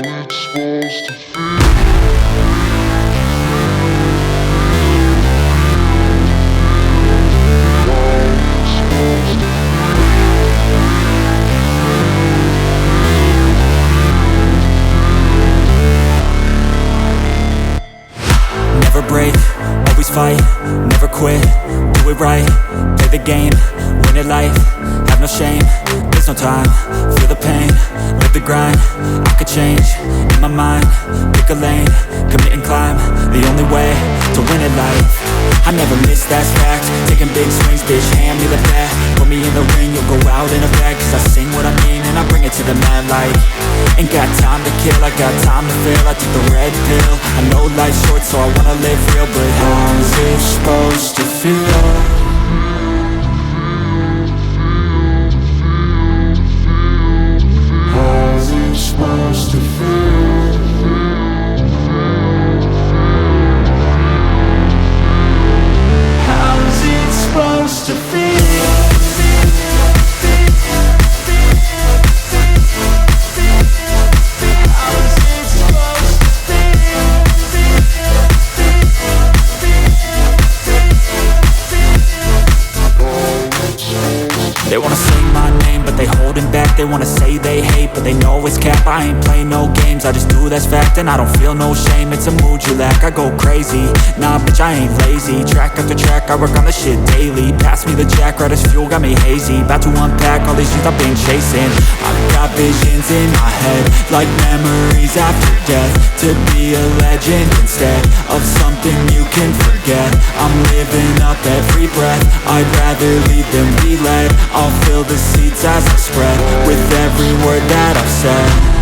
it's supposed to feel. Never break, always fight, never quit, do it right, play the game, win it life, have no shame, there's no time, feel the pain, live the grind, I could change, in my mind, pick a lane, commit and climb, the only way to win it life. I never miss, that's fact, taking big swings, bitch, hand me the bat, put me in the ring, you'll go out in a bag, cause I sing what I mean and I bring it to the mad light. Ain't got time to kill, I got time to feel, I took the red pill, I know life's short so I wanna live real, but how's it supposed to feel? How's it supposed to feel? How's it supposed to feel? They wanna say my name, but they holding back. They wanna say they hate, but they know it's cap. I ain't play no games, I just do that's fact. And I don't feel no shame, it's a mood you lack. I go crazy, nah bitch I ain't lazy. Track after track, I work on the shit daily. Pass me the jack, right as fuel, got me hazy. About to unpack all these youth I've been chasing. I've got visions in my head, like memories after death. To be a legend instead of something you can forget. I'm living up every breath, I'd rather lead than be led. I'll fill the seeds as I spread with every word that I've said.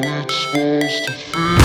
it's supposed to feel.